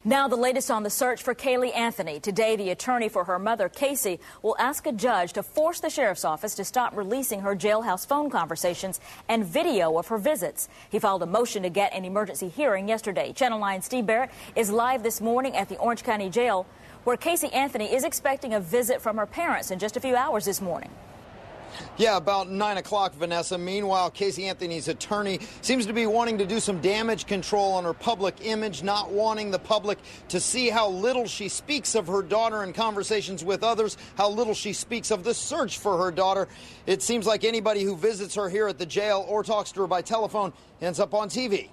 Now the latest on the search for Kaylee Anthony. Today, the attorney for her mother, Casey, will ask a judge to force the sheriff's office to stop releasing her jailhouse phone conversations and video of her visits. He filed a motion to get an emergency hearing yesterday. Channel 9's Steve Barrett is live this morning at the Orange County Jail, where Casey Anthony is expecting a visit from her parents in just a few hours this morning. Yeah, about 9 o'clock, Vanessa. Meanwhile, Casey Anthony's attorney seems to be wanting to do some damage control on her public image, not wanting the public to see how little she speaks of her daughter in conversations with others, how little she speaks of the search for her daughter. It seems like anybody who visits her here at the jail or talks to her by telephone ends up on TV.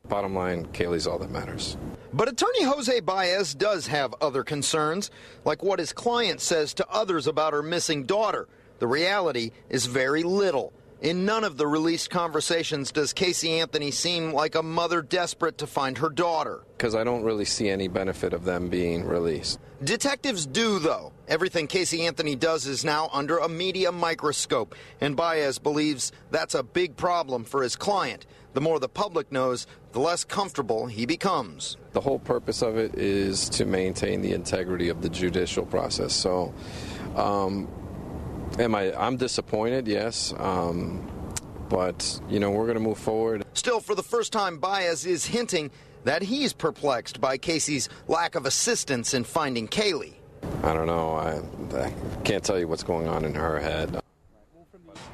Bottom line, Kaylee's all that matters. But attorney Jose Baez does have other concerns, like what his client says to others about her missing daughter. The reality is very little. In none of the released conversations does Casey Anthony seem like a mother desperate to find her daughter. Because I don't really see any benefit of them being released. Detectives do, though. Everything Casey Anthony does is now under a media microscope, and Baez believes that's a big problem for his client. The more the public knows, the less comfortable he becomes. The whole purpose of it is to maintain the integrity of the judicial process. So, I'm disappointed, yes, but, you know, we're going to move forward. Still, for the first time, Baez is hinting that he's perplexed by Casey's lack of assistance in finding Kaylee. I don't know. I can't tell you what's going on in her head.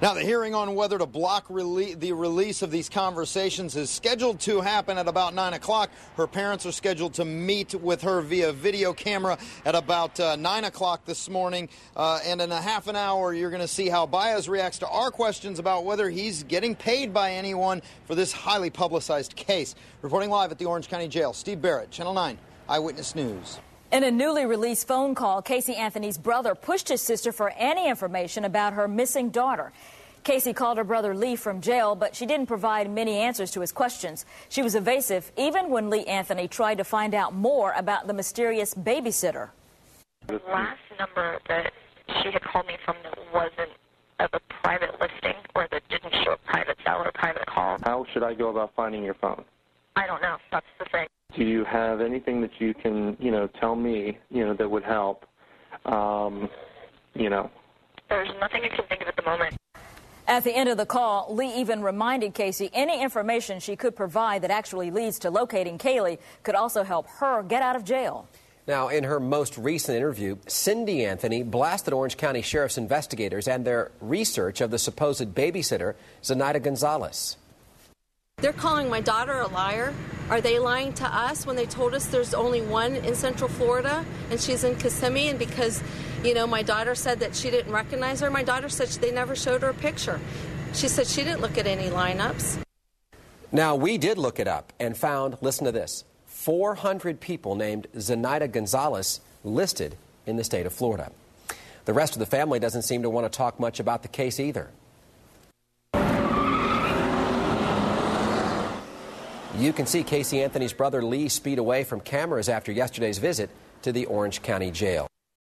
Now, the hearing on whether to block the release of these conversations is scheduled to happen at about 9 o'clock. Her parents are scheduled to meet with her via video camera at about 9 o'clock this morning. And in a half an hour, you're going to see how Baez reacts to our questions about whether he's getting paid by anyone for this highly publicized case. Reporting live at the Orange County Jail, Steve Barrett, Channel 9 Eyewitness News. In a newly released phone call, Casey Anthony's brother pushed his sister for any information about her missing daughter. Casey called her brother Lee from jail, but she didn't provide many answers to his questions. She was evasive even when Lee Anthony tried to find out more about the mysterious babysitter. The last number that she had called me from that wasn't of a private listing or that didn't show a private cell or a private call. How should I go about finding your phone? I don't know. That's the thing. Do you have anything that you can, tell me, that would help, There's nothing I can think of at the moment. At the end of the call, Lee even reminded Casey any information she could provide that actually leads to locating Kaylee could also help her get out of jail. Now, in her most recent interview, Cindy Anthony blasted Orange County Sheriff's investigators and their research of the supposed babysitter, Zenaida Gonzalez. They're calling my daughter a liar. Are they lying to us when they told us there's only one in Central Florida and she's in Kissimmee? And because, my daughter said that she didn't recognize her, my daughter said they never showed her a picture. She said she didn't look at any lineups. Now, we did look it up and found, listen to this, 400 people named Zenaida Gonzalez listed in the state of Florida. The rest of the family doesn't seem to want to talk much about the case either. You can see Casey Anthony's brother Lee speed away from cameras after yesterday's visit to the Orange County Jail.